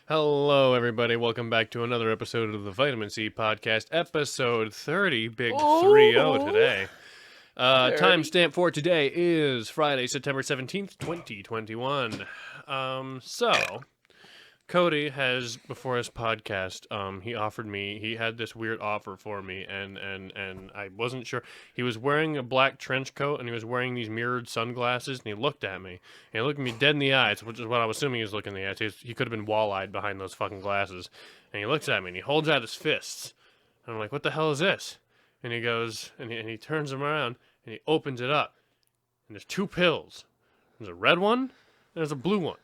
Hello, everybody. Welcome back to another episode of the Vitamin C Podcast, episode 30, big 3-0 today. Timestamp for today is Friday, September 17th, 2021. Cody has, before his podcast, he had this weird offer for me, and I wasn't sure. He was wearing a black trench coat, and he was wearing these mirrored sunglasses, and he looked at me. And he looked at me dead in the eyes, which is what I was assuming he was looking at. He could have been wall-eyed behind those fucking glasses. And he looks at me, and he holds out his fists. And I'm like, what the hell is this? And he goes, and he turns them around, and he opens it up. And there's two pills. There's a red one, and there's a blue one.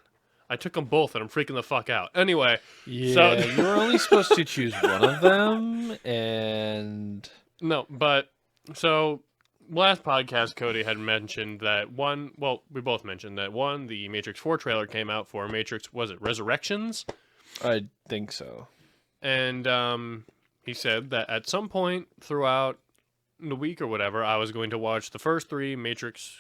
I took them both, and I'm freaking the fuck out. Anyway, yeah, you were only supposed to choose one of them, and no, but so last podcast, Cody had mentioned that one. Well, we both mentioned that one. The Matrix 4 trailer came out for Matrix. Was it Resurrections? I think so. And he said that at some point throughout the week or whatever, I was going to watch the first three Matrix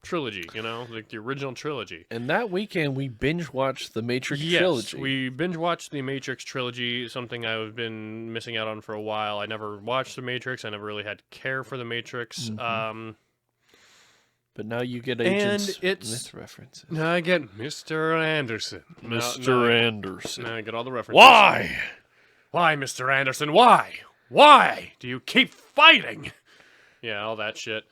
trilogy, like the original trilogy. And that weekend, we binge-watched the Matrix trilogy. Yes, we binge-watched the Matrix trilogy, something I've been missing out on for a while. I never watched the Matrix. I never really had care for the Matrix. Mm-hmm. But now you get Agent Smith references. Now I get Mr. Anderson. Mr. Anderson. Now I get all the references. Why? Why, Mr. Anderson? Why? Why do you keep fighting? Yeah, all that shit.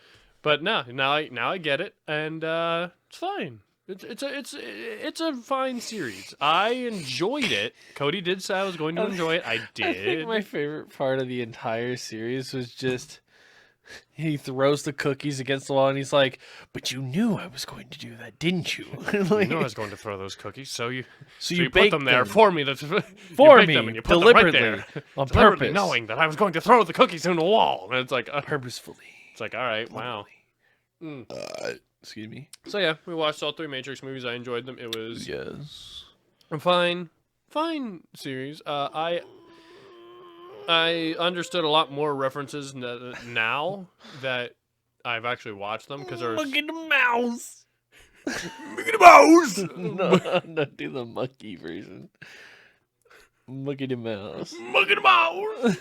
But now I get it, and it's fine. It's a fine series. I enjoyed it. Cody did say I was going to enjoy it. I did. I think my favorite part of the entire series was just he throws the cookies against the wall, and he's like, "But you knew I was going to do that, didn't you?" You knew I was going to throw those cookies, so you put them there for me. For me, them and you put deliberately, them right there, on deliberately purpose, knowing that I was going to throw the cookies in the wall. And it's like purposefully. It's like, all right, wow. Excuse me. So yeah, we watched all three Matrix movies. I enjoyed them. It was a fine series. I understood a lot more references now that I've actually watched them because there's Monkey the Mouse. Monkey the Mouse. No, do the monkey version. Monkey the Mouse. Monkey the Mouse.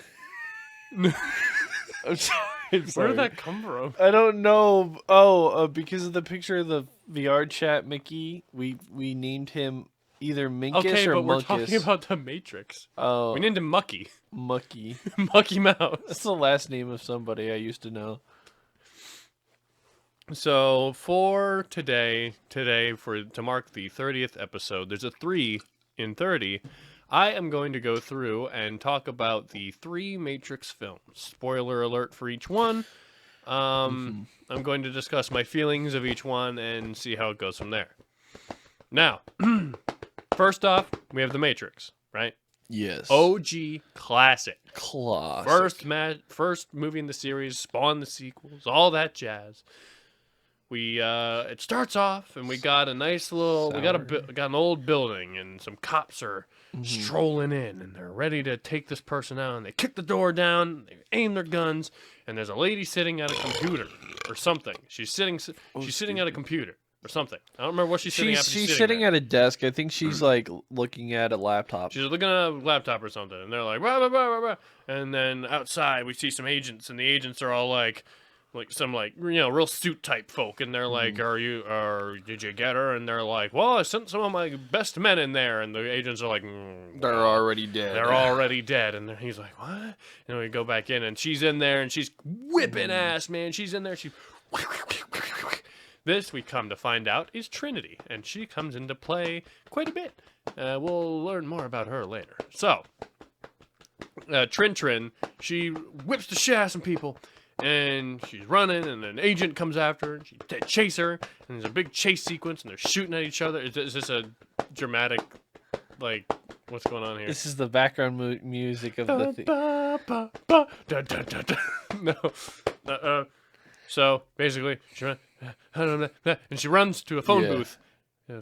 I'm sorry. Where did that come from? I don't know. Oh, because of the picture of the VR chat Mickey, we named him either Minkus or but Munkus. We're talking about the Matrix. Oh, we named him Mucky. Mucky. Mucky Mouse. That's the last name of somebody I used to know. So for today to mark the 30th episode, there's a 3 in 30. I am going to go through and talk about the 3 Matrix films. Spoiler alert for each one. I'm going to discuss my feelings of each one and see how it goes from there. Now, first off, we have The Matrix, right? Yes. OG classic. Classic. First movie in the series, spawned the sequels, all that jazz. It starts off, and we got a nice little, we got an old building, and some cops are strolling in, and they're ready to take this person out, and they kick the door down, they aim their guns, and there's a lady sitting at a computer, or something. She's sitting at a computer, or something. I don't remember what she's sitting at. She's sitting at a desk. I think she's like looking at a laptop. She's looking at a laptop or something, and they're like, blah, blah, blah, blah, blah. And then outside, we see some agents, and the agents are all like some real suit type folk, and they're like, did you get her? And they're like, well, I sent some of my best men in there, and the agents are like, they're already dead. They're already dead. And he's like, what? And we go back in, and she's in there, and she's whipping ass, man. She's in there, This, we come to find out, is Trinity, and she comes into play quite a bit. We'll learn more about her later. So, Trin, she whips the shit out of some people, and she's running, and an agent comes after her, and they chase her, and there's a big chase sequence, and they're shooting at each other. Is this a dramatic, what's going on here? This is the background music of the thing. No. So, basically, and she runs to a phone booth. A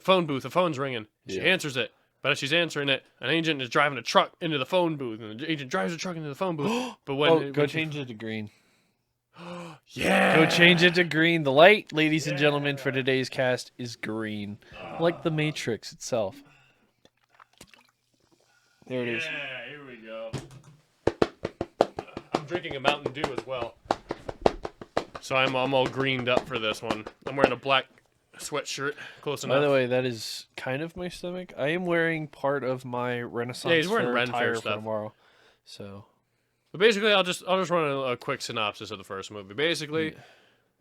phone's ringing. She answers it. But as she's answering it, an agent is driving a truck into the phone booth, and the agent drives the truck into the phone booth. But go change it to green. Yeah. Go change it to green. The light, ladies and gentlemen, for today's cast is green. Like the Matrix itself. There it is. Yeah, here we go. I'm drinking a Mountain Dew as well. So I'm all greened up for this one. I'm wearing a black sweatshirt. Close enough. By the way, that is kind of my stomach. I am wearing part of my Renaissance he's wearing Fair Ren Fair attire for stuff. tomorrow. So, but basically, I'll just run a quick synopsis of the first movie. Basically,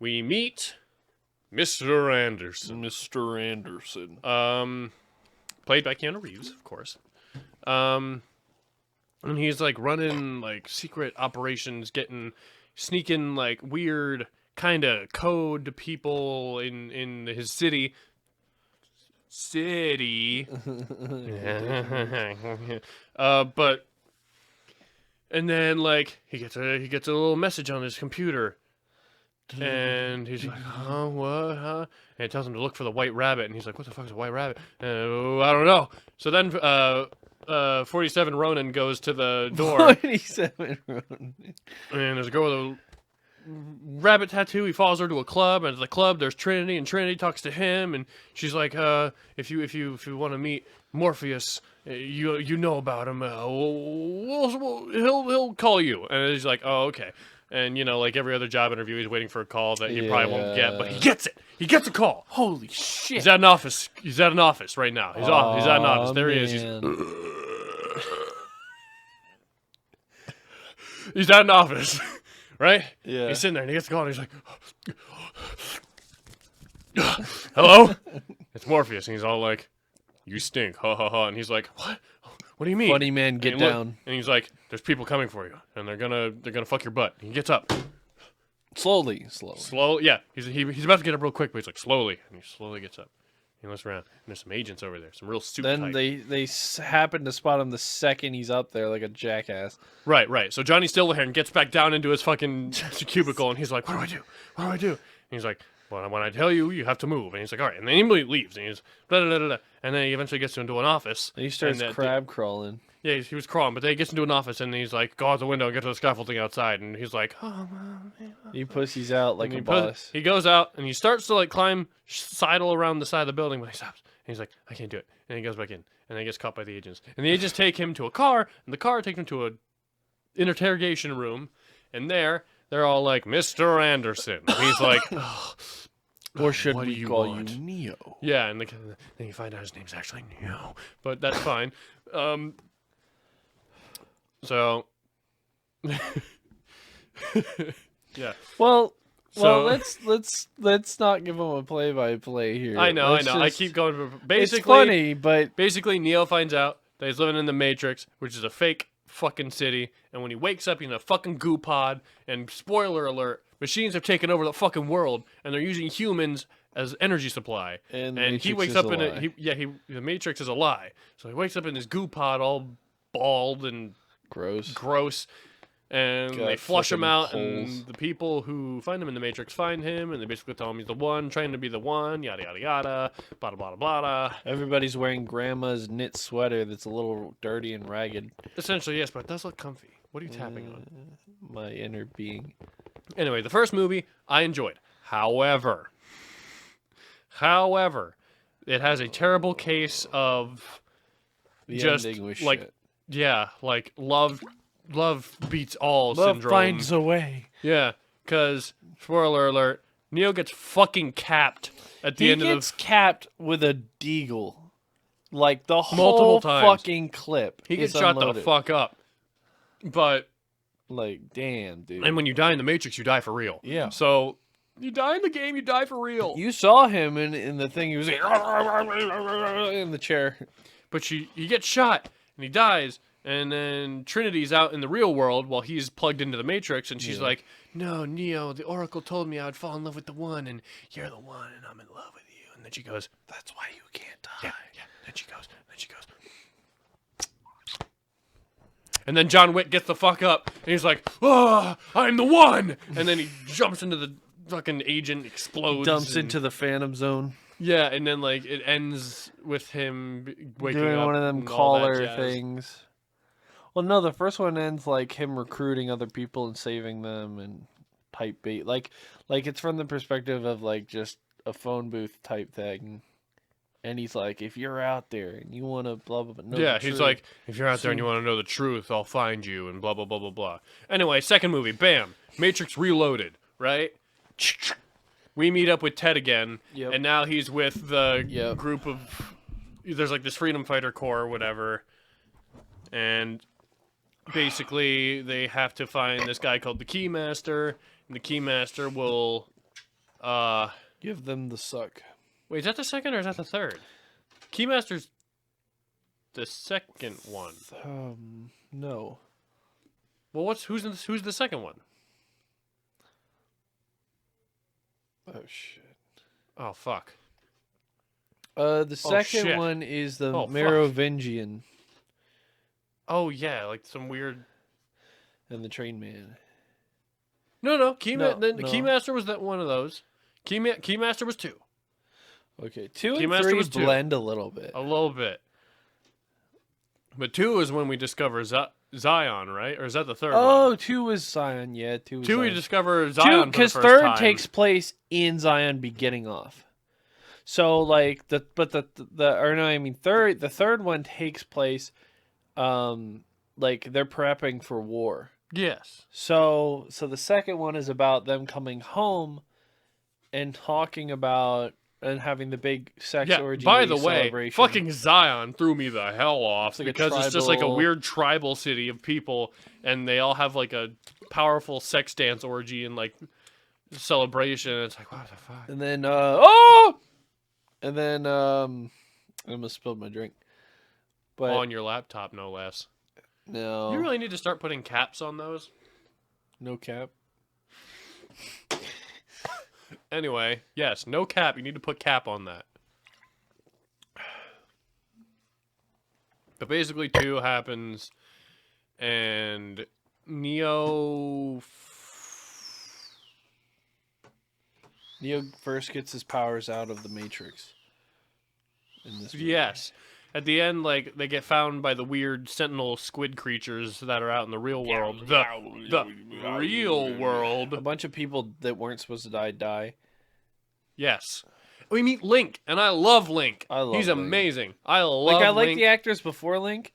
we meet Mr. Anderson. Mr. Anderson. Played by Keanu Reeves, of course. And he's like running like secret operations, sneaking like weird kind of code to people in his city. But and then like he gets a little message on his computer. And he's like, huh, what, huh? And it tells him to look for the white rabbit. And he's like, what the fuck is a white rabbit? I don't know. So then 47 Ronin goes to the door. 47 Ronin. And there's a girl with a rabbit tattoo. He follows her to a club. And at the club, there's Trinity. And Trinity talks to him. And she's like, if you want to meet Morpheus, you know about him. He'll call you. And he's like, oh, okay. And, you know, like every other job interview, he's waiting for a call that he probably won't get, but he gets it. He gets a call. Holy shit. He's at an office. He's at an office right now. He's at an office. There he is. He's at an office, right? Yeah. He's sitting there and he gets the call and he's like, hello? It's Morpheus. And he's all like, you stink. Ha ha ha. And he's like, what? What do you mean? Funny man, get down. And he's like, there's people coming for you, and they're gonna fuck your butt. And he gets up. Slowly. Slow, yeah. He's about to get up real quick, but he's like, slowly. And he slowly gets up. He looks around, and there's some agents over there, some real suit Then type. they happen to spot him the second he's up there like a jackass. Right. So Johnny Silverhand gets back down into his fucking cubicle, and he's like, what do I do? What do I do? And he's like, well, when I tell you, you have to move. And he's like, all right. And then he leaves, and he's blah, blah, blah, blah. And then he eventually gets into an office. And he starts crab crawling. Yeah, he was crawling, but then he gets into an office, and he's like, go out the window and get to the scaffolding outside. And he's like, oh, man. He pussies out like a boss. He goes out, and he starts to, like, sidle around the side of the building, but he stops. And he's like, I can't do it. And he goes back in, and then he gets caught by the agents. And the agents take him to a car, and the car takes him to an interrogation room, and they're all like, Mr. Anderson. And he's like, oh, or should what we do you call want? you Neo? Yeah, and then you find out his name's actually Neo, but that's fine. So, yeah. Well, So let's not give him a play-by-play here. I know. I keep going. Basically, it's funny, but basically, Neo finds out that he's living in the Matrix, which is a fake fucking city. And when he wakes up, he's in a fucking goo pod. And spoiler alert: machines have taken over the fucking world, and they're using humans as energy supply. And he wakes up in the Matrix is a lie. So he wakes up in his goo pod, all bald and gross. And they flush him out, and the people who find him in the Matrix find him, and they basically tell him he's the one, trying to be the one, yada yada yada, blah blah blah blah. Everybody's wearing grandma's knit sweater that's a little dirty and ragged. Essentially, yes, but it does look comfy. What are you tapping on? My inner being. Anyway, the first movie I enjoyed. However, it has a terrible case of The just ending was like shit. yeah, like love beats all Love syndrome. finds a way. Yeah, because, spoiler alert, Neo gets fucking capped at the end of the... He gets capped with a deagle. Like, the Multiple whole times. fucking clip. He gets is shot the unloaded. fuck up. But... Like, damn, dude. And when you die in the Matrix, you die for real. Yeah. So, you die in the game, you die for real. You saw him in the thing. He was like, in the chair. But he gets shot, and he dies... And then Trinity's out in the real world while he's plugged into the Matrix, and she's like, no, Neo, the Oracle told me I would fall in love with the one, and you're the one, and I'm in love with you. And then she goes, that's why you can't die. Yeah. Then she goes. And then John Wick gets the fuck up, and he's like, oh, I'm the one! And then he jumps into the fucking agent, explodes. Dumps into the Phantom Zone. Yeah, and then, like, it ends with him waking Doing up. one of them and all that collar jazz. things. Well, no, the first one ends like him recruiting other people and saving them and type bait. Like it's from the perspective of like just a phone booth type thing. And he's like, if you're out there and you want to blah, blah, blah, know Yeah, the he's truth, like, if you're out there and you see- want to know the truth, I'll find you, and blah, blah, blah, blah, blah. Anyway, second movie, bam, Matrix Reloaded, right? We meet up with Ted again, Yep. and now he's with the Yep. group of, there's like this Freedom Fighter Corps or whatever, and basically they have to find this guy called the Keymaster, and the Keymaster will, give them the suck. wait, is that the second or is that the third? Keymaster's the second one. No. Well, who's the second one? Oh shit. Oh fuck. The second shit. one is the Oh, fuck. Merovingian Oh yeah, like some weird. and the Train Man. No, No, the no. Keymaster was that one of those. Keymaster was 2, Okay, 2 and Keymaster 3 was 2. blend a little bit. a little bit. But 2 is when we discover Zion, right? Or is that the third Oh, one? 2 was Zion. Yeah, 2 was 2 we Zion. discover Zion Because for the first third time. takes place in Zion beginning off. So like the third one takes place, like they're prepping for war. Yes. So the second one is about them coming home, and talking about and having the big sex Yeah. orgy. By the way, celebration. fucking Zion threw me the hell off It's like a because it's just like a tribal- weird tribal city of people, and they all have like a powerful sex dance orgy and like celebration. And it's like, what the fuck? And then I almost spilled my drink. But On your laptop, no less. no, You really need to start putting caps on those. no cap. Anyway, yes, no cap. You need to put cap on that. But basically, 2 happens, and Neo. Neo first gets his powers out of the Matrix. In this movie. Yes. At the end, like, they get found by the weird sentinel squid creatures that are out in the real world. The real A world. bunch of people that weren't supposed to die. Yes. We meet Link, and I love Link. I love He's Link. amazing. I love Like I like Link. the actors before Link,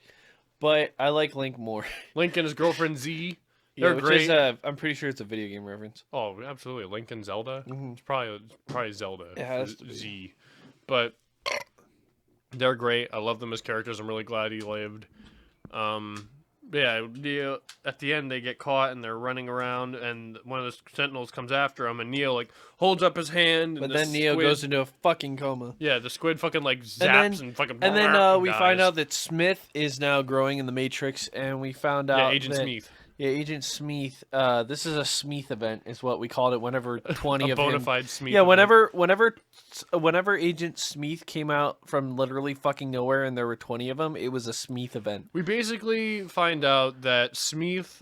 but I like Link more. Link and his girlfriend Z. Yeah, They're which great. is I'm pretty sure it's a video game reference. Oh, absolutely. Link and Zelda. Mhm. It's probably Zelda. It has to be. Z. But they're great. I love them as characters. I'm really glad he lived. Yeah, at the end they get caught and they're running around, and one of the Sentinels comes after him, and Neo like holds up his hand. But and the then Neo squid- goes into a fucking coma. Yeah, the squid fucking like zaps and fucking. And then we find dies. out that Smith is now growing in the Matrix, and we found out Yeah, Agent that- Smith. Yeah, Agent Smith. This is a Smith event, is what we called it. Whenever 20 A of bona him. fide Smith. Yeah, event. whenever Agent Smith came out from literally fucking nowhere, and there were 20 of them, it was a Smith event. We basically find out that Smith.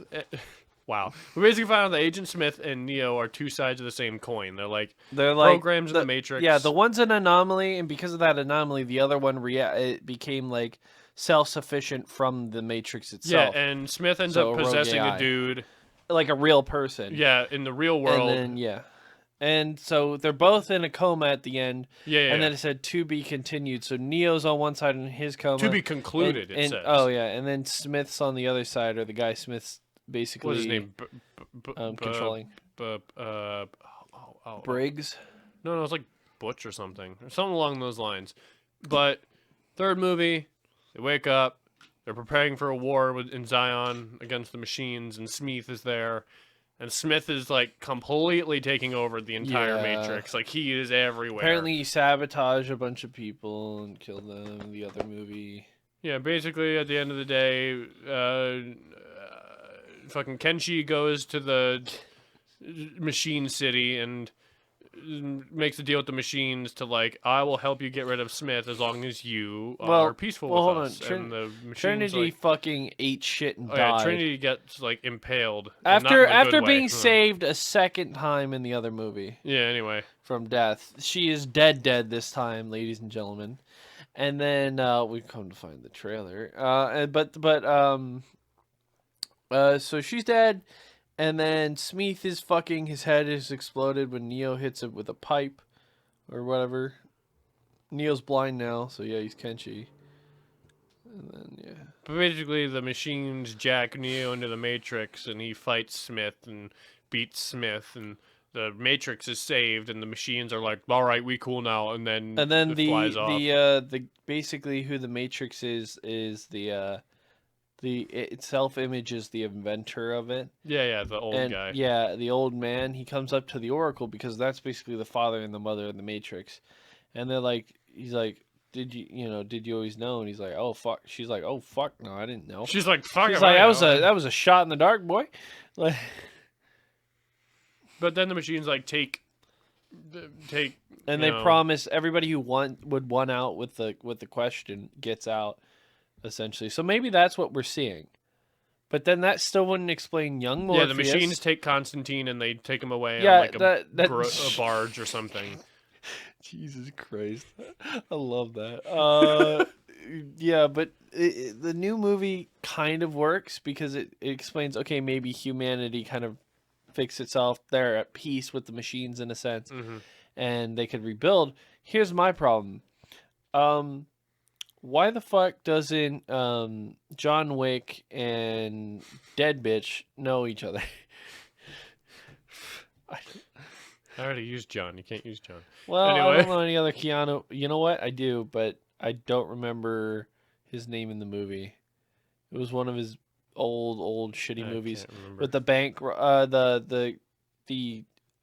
Wow. We basically find out that Agent Smith and Neo are 2 sides of the same coin. They're like programs in the Matrix. Yeah, the one's an anomaly, and because of that anomaly, the other one it became like self-sufficient from the Matrix Yeah, itself, and Smith ends So, up rogue possessing a AI. dude. like a real person. Yeah, in the real world. And then and so they're both in a coma at the end. yeah. And then it said to be continued. So Neo's on one side in his coma. To be concluded, and, it says. Oh yeah, and then Smith's on the other side, or the guy Smith's basically What's his name? controlling. Briggs. No, it's like Butch or something. Or something along those lines. But third movie, they wake up. They're preparing for a war in Zion against the machines, and Smith is there. And Smith is like completely taking over the entire Yeah. Matrix. Like he is everywhere. Apparently, he sabotaged a bunch of people and killed them in the other movie. Yeah, basically at the end of the day, fucking Kenshi goes to the machine city and makes a deal with the machines to like, I will help you get rid of Smith as long as you are peaceful with hold us. on. And the machines, Trinity like, fucking ate shit and oh yeah, died. Trinity gets like impaled and not After in a good way. being Ugh. saved a second time in the other movie Yeah. Anyway, from death, she is dead this time, ladies and gentlemen. And then we come to find the trailer. So she's dead, and then Smith is fucking. His head is exploded when Neo hits it with a pipe, or whatever. Neo's blind now, so yeah, he's Kenshi. And then yeah. But basically, the machines jack Neo into the Matrix, and he fights Smith and beats Smith, and the Matrix is saved, and the machines are like, "All right, we cool now," and then And it flies off. the basically who the Matrix is it self-image is the inventor of it. Yeah, the old And guy. yeah, the old man, he comes up to the Oracle because that's basically the father and the mother of the Matrix. And they're like, he's like, did you always know? And he's like, oh fuck. She's like, oh fuck, no, I didn't know. She's like, "Fuck She's it, like, I that know." was a shot in the dark, boy. Like, But then the machines like take. and you they know, promise everybody who would won out with the question gets out, essentially. So maybe that's what we're seeing. But then that still wouldn't explain young Morpheus. Yeah, the machines take Constantine and they take him away Yeah, on like a barge or something. Jesus Christ. I love that. Yeah, but the new movie kind of works because it explains, okay, maybe humanity kind of fixed itself. They're at peace with the machines in a sense, and they could rebuild. Here's my problem. Why the fuck doesn't John Wick and Dead Bitch know each other? I already used John. You can't use John. Well, I Anyway. don't know any other Keanu. You know what? I do, but I don't remember his name in the movie. It was one of his old shitty movies Can't remember. with the bank, the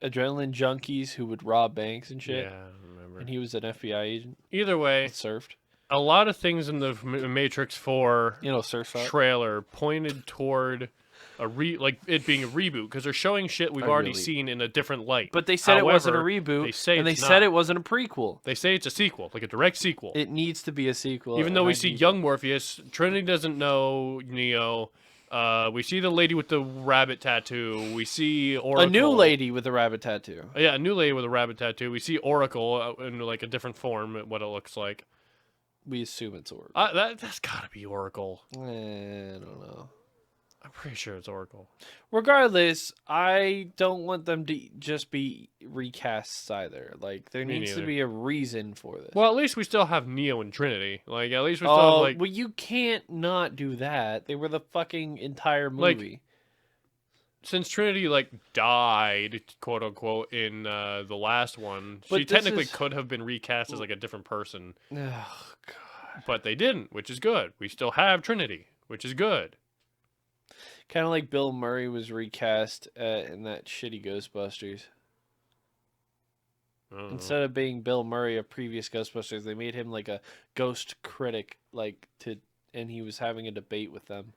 adrenaline junkies who would rob banks and shit. Yeah, I remember. And he was an FBI agent. Either way, That surfed. a lot of things in the Matrix 4 Surf out. trailer pointed toward like it being a reboot because they're showing shit we've already really- seen in a different light. But they said it wasn't a However, reboot, they say and they it's said not. it wasn't a prequel. They say it's a sequel, like a direct sequel. It needs to be a sequel. Even though and we I see need young Morpheus, Trinity doesn't know Neo. We see the lady with the rabbit tattoo. We see Oracle. a new lady with a rabbit tattoo. Yeah, a new lady with a rabbit tattoo. We see Oracle in like a different form, what it looks like. We assume it's Oracle. That's gotta be Oracle. I don't know. I'm pretty sure it's Oracle. Regardless, I don't want them to just be recasts either. Like there Me needs to neither. be a reason for this. Well, at least we still have Neo and Trinity. Like, at least we still have, like... well, you can't not do that. They were the fucking entire Like, movie. Since Trinity, like, died, quote-unquote, in the last one, But she this technically is- could have been recast as, like, a different person. Oh god. But they didn't, which is good. We still have Trinity, which is good. Kind of like Bill Murray was recast in that shitty Ghostbusters. I don't know. Instead of being Bill Murray of previous Ghostbusters, they made him like a ghost critic, and he was having a debate with them.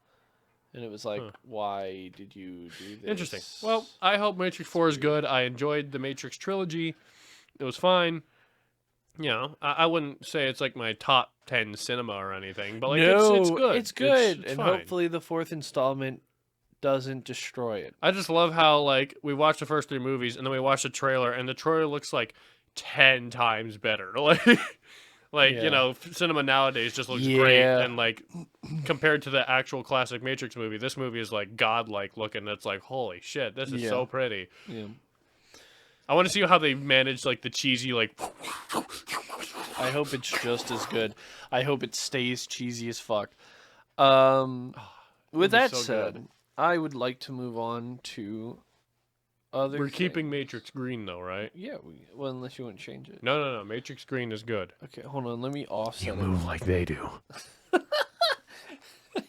And it was like, why did you do this? Interesting. Well, I hope Matrix 4 is good. I enjoyed the Matrix trilogy. It was fine. You know, I wouldn't say it's like my top 10 cinema or anything, but like it's good. It's good, It's and fine. hopefully the fourth installment doesn't destroy it. I just love how like we watched the first 3 movies and then we watched the trailer and the trailer looks like 10 times better. Like Yeah. you know, cinema nowadays just looks great and like compared to the actual classic Matrix movie, this movie is like godlike looking. It's like holy shit, this is so pretty. Yeah. I want to see how they manage like the cheesy like I hope it's just as good. I hope it stays cheesy as fuck. With be that so said, good. I would like to move on to other. We're things. keeping Matrix green though, right? Yeah. Well, unless you want to change it. No. Matrix green is good. Okay, hold on. Let me offset it. Move like they do.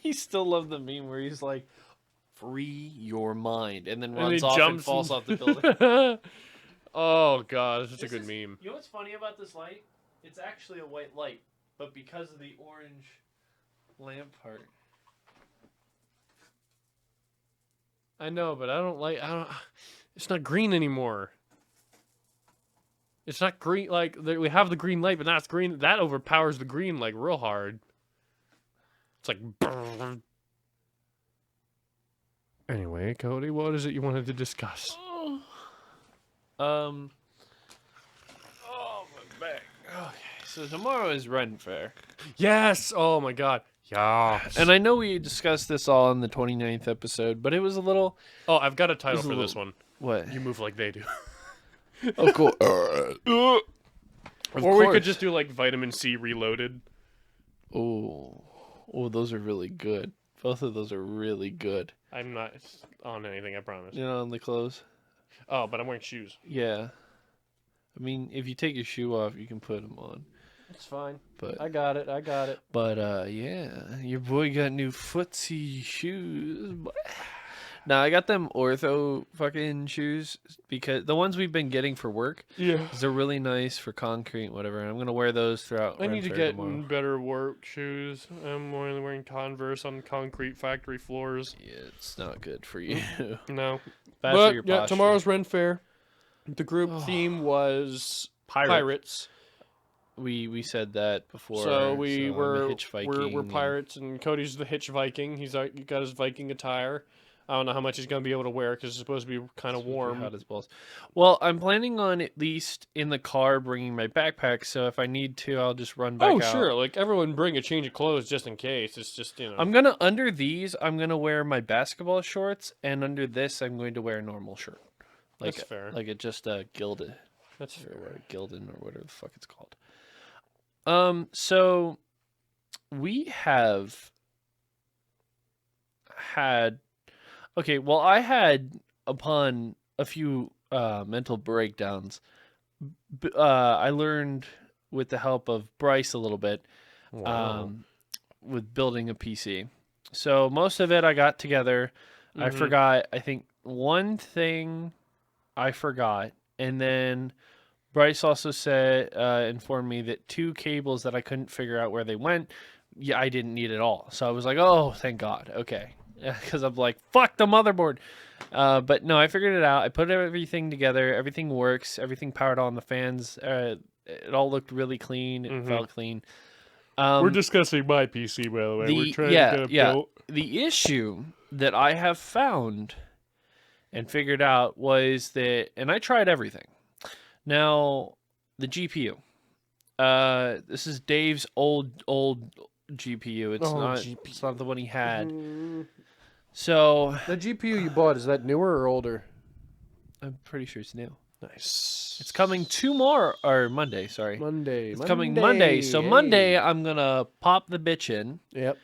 He still loved the meme where he's like, "Free your mind," and then And runs he off and jumps falls and- off the building. Oh god, that's such a good meme. You know what's funny about this light? It's actually a white light, but because of the orange lamp part. I know, but I don't. It's not green anymore. It's not green. Like we have the green light, but now it's green. That overpowers the green like real hard. It's like. Anyway, Cody, what is it you wanted to discuss? Oh, my back. Okay, so tomorrow is Ren Fair. Yes. Oh my god. Yes. And I know we discussed this all in the 29th episode, but it was a little... Oh, I've got a title This is for a this one. What? You move like they do. Oh, cool. Of Or we could course. just do like vitamin C reloaded. Oh, those are really good. Both of those are really good. I'm not on anything, I promise. You know, on the clothes. Oh, but I'm wearing shoes. Yeah. I mean, if you take your shoe off, you can put them on. It's fine. But I got it. yeah, your boy got new footsie shoes. Now I got them ortho fucking shoes because the ones we've been getting for work, Yeah. 'cause they're really nice for concrete and whatever. And I'm gonna wear those throughout. I need to Ren Fair get tomorrow. better work shoes. I'm only wearing Converse on concrete factory floors. Yeah, it's not good for you. No. Bad for But your yeah, posture. tomorrow's Ren Fair. The group Oh. theme was Pirate. pirates. We said that before. So I'm we're a hitch Viking we're and- pirates, and Cody's the hitch Viking. He got his Viking attire. I don't know how much he's gonna be able to wear because it's supposed to be kind of It's supposed to be warm. hot as balls. Well, I'm planning on at least in the car bringing my backpack. So if I need to, I'll just run back Oh out. sure, like everyone bring a change of clothes just in case. It's just I'm gonna under these. I'm gonna wear my basketball shorts, and under this, I'm going to wear a normal shirt. Like That's fair. Like it just gilded. That's fair. Or Gildan or whatever the fuck it's called. So we have had okay, well I had upon a few mental breakdowns I learned with the help of Bryce a little bit with building a PC. So most of it I got together. I Mhm. forgot, I think one thing I forgot, and then Bryce also said, informed me that 2 cables that I couldn't figure out where they went, yeah, I didn't need at all. So I was like, oh, thank God. Okay. Because I'm like, fuck the motherboard. But no, I figured it out. I put everything together. Everything works. Everything powered on. The fans. It all looked really clean. It felt clean. We're discussing my PC, by the way. We're trying to get it built. The issue that I have found and figured out was that, and I tried everything. Now, the GPU. This is Dave's old GPU. It's not the one he had. So The GPU you bought, is that newer or older? I'm pretty sure it's new. Nice. It's coming tomorrow or Monday. Sorry, Monday. it's coming Monday. So Monday, I'm gonna pop the bitch in. Yep.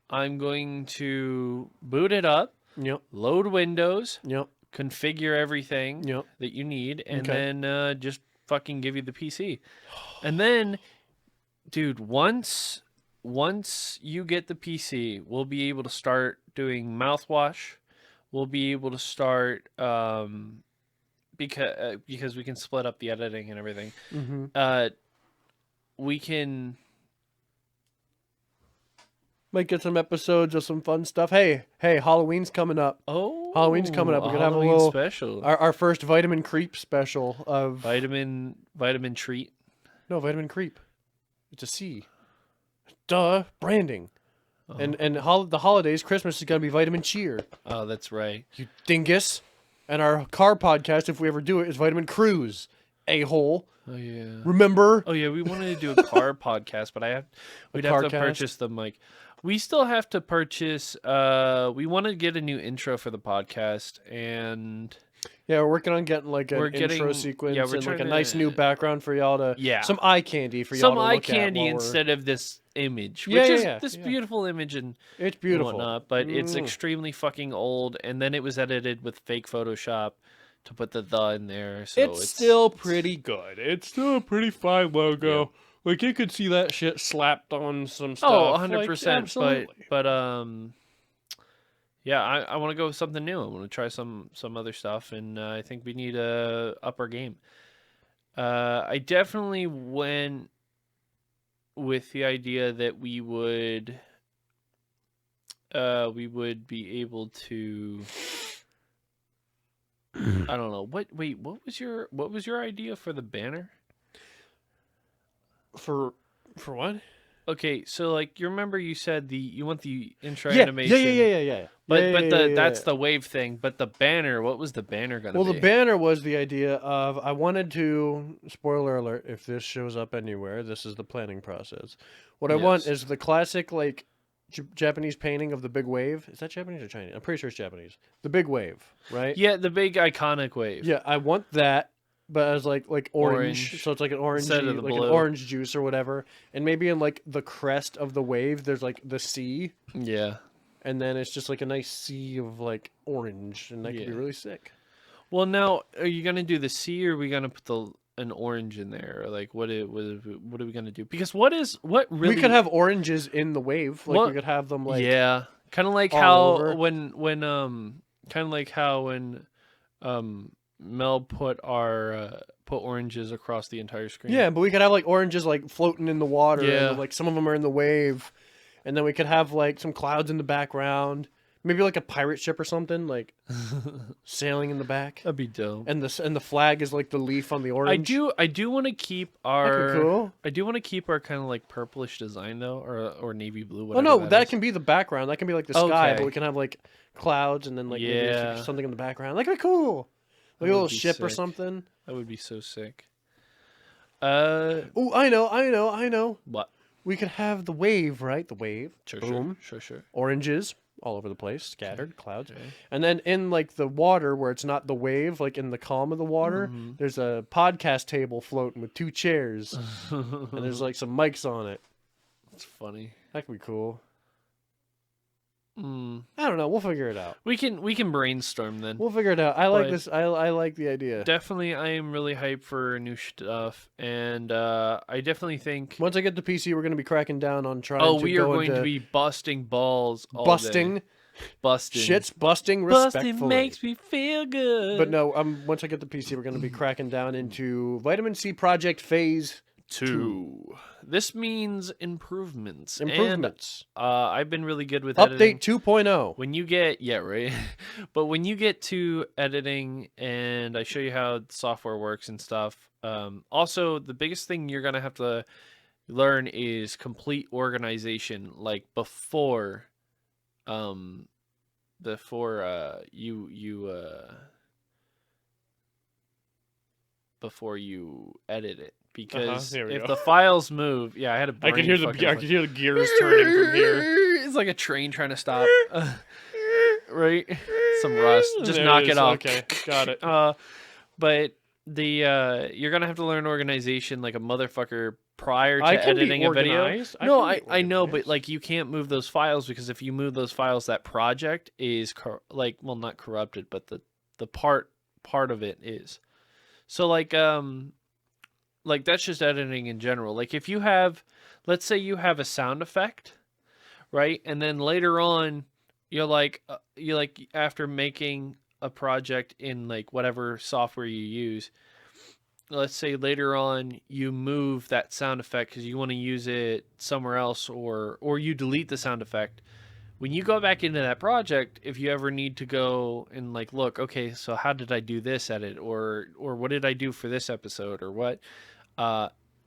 I'm going to boot it up, Yep. load Windows, Yep. configure everything Yep. that you need, and Okay. then just fucking give you the PC. And then, dude, once you get the PC, we'll be able to start doing mouthwash. We'll be able to start because we can split up the editing and everything. Mm-hmm. We can. Might get some episodes of some fun stuff. Hey, Halloween's coming up. Oh, Halloween's coming up. We're gonna have a Halloween little special. our first vitamin creep special of Vitamin treat. no vitamin creep. It's a C. Duh, branding. Oh. And the holidays, Christmas is gonna be vitamin cheer. Oh, that's right. You dingus. And our car podcast, if we ever do it, is vitamin cruise. A-hole. Oh yeah. Remember? Oh yeah, we wanted to do a car podcast, but we'd have to Carcast? purchase the mic. We still have to purchase. We want to get a new intro for the podcast, and Yeah, we're working on getting like an We're intro getting- sequence yeah, we're and like a trying nice to- new background for y'all to Yeah. some eye candy for y'all some to eye look at candy while we're- instead of this image, Yeah, which yeah, is yeah, this yeah. beautiful image and It's beautiful. whatnot. But it's Mm. extremely fucking old, and then it was edited with fake Photoshop to put the in there. So it's still pretty good. It's still a pretty fine logo. Like you could see that shit slapped on some stuff. Oh, like, 100%. absolutely. But yeah, I want to go with something new. I want to try some other stuff, and I think we need to up our game. I definitely went with the idea that we would be able to. I don't know. What was your idea for the banner? For what? Okay, so like you remember you said you want the intro Yeah, animation. yeah. But that's the wave thing. But the banner, what was the banner gonna Well, be? the banner was the idea of I wanted to. Spoiler alert: if this shows up anywhere, this is the planning process. What I want Yes. is the classic like Japanese painting of the big wave. Is that Japanese or Chinese? I'm pretty sure it's Japanese. The big wave, right? Yeah, the big iconic wave. Yeah, I want that, but as like orange. Orange So it's like an instead of orangey, the like an blue. orange juice or whatever. And maybe in like the crest of the wave, there's like the sea, Yeah. and then it's just like a nice sea of like orange, and that could be Yeah. really sick. Well, now, are you gonna do the C, or are we gonna put an orange in there? Or like, what are we gonna do? Because what really We could have oranges in the wave, like we what? could have them like Yeah, kind of like all how over. kind of like how when Mel put oranges across the entire screen. Yeah, but we could have like oranges like floating in the water, Yeah. and like some of them are in the wave, and then we could have like some clouds in the background, maybe like a pirate ship or something, like sailing in the back, That'd be dope. and the flag is like the leaf on the orange. I do want to keep That could our be cool. I do want to keep our kind of like purplish design though, or navy blue. Oh Whatever no, that is. can be the background. That can be like the sky, Okay. but we can have like clouds and then like maybe Yeah. something in the background. That could be cool. Like a would little be ship or sick. something. That would be so sick. Oh, I know. What? We could have the wave, right? The wave. Sure, Boom. sure. Oranges all over the place, scattered clouds. Okay. And then in like the water where it's not the wave, like in the calm of the water, Mm-hmm. there's a podcast table floating with 2 chairs and there's like some mics on it. That's funny. That could be cool. Mm. I don't know. We'll figure it out. We can brainstorm then. We'll figure it out. I like But- this. I like the idea. Definitely, I am really hyped for new stuff, and I definitely think. Once I get the PC, we're going to be cracking down on trying Oh, to we are go going into to be busting balls, all busting. day. Busting. Shit's busting respectfully. Busting makes me feel good. But no, once I get the PC, we're going to be cracking down into Vitamin C Project Phase 2. This means improvements. Improvements. And, I've been really good with editing. Update 2.0. When you get right, but when you get to editing, and I show you how the software works and stuff. Also, the biggest thing you're gonna have to learn is complete organization, like before you edit it, because There we if go. the files move, I had a I can brain hear the fucking I can hear the gears turning from here. It's like a train trying to stop. Right? Some rust. Just There knock is. it off. Okay, got it. But the you're gonna have to learn organization like a motherfucker prior to I can be editing a video. organized. No, can be I know, but organized. like you can't move those files, because if you move those files, that project is not corrupted, but the part of it is. So like that's just editing in general. Like if you have, let's say you have a sound effect, right? And then later on, you're like after making a project in like whatever software you use, let's say later on you move that sound effect because you want to use it somewhere else, or you delete the sound effect. When you go back into that project, if you ever need to go and like look, okay, so how did I do this edit, or what did I do for this episode, or what,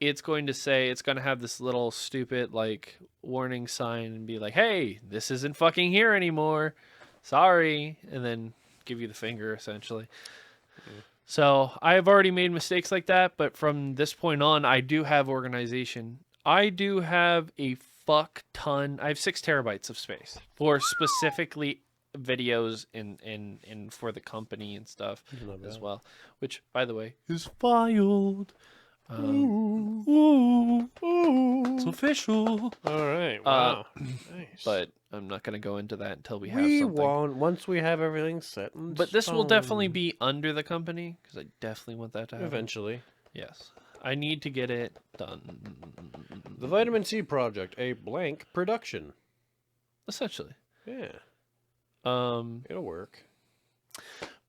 it's going to have this little stupid like warning sign and be like, hey, this isn't fucking here anymore, sorry, and then give you the finger essentially. So I have already made mistakes like that, but from this point on, I do have organization. I do have a fuck ton. I have 6 terabytes of space for specifically videos and for the company and stuff Not as bad. well, which by the way is filed. It's official. All right. Wow. Nice. Uh, But I'm not going to go into that until we have We something. won't once we have everything set. In But this will definitely stone. be under the company, because I definitely want that to happen. Eventually. Yes. I need to get it done. The Vitamin C Project, a blank production. Essentially. Yeah, Um, it'll work.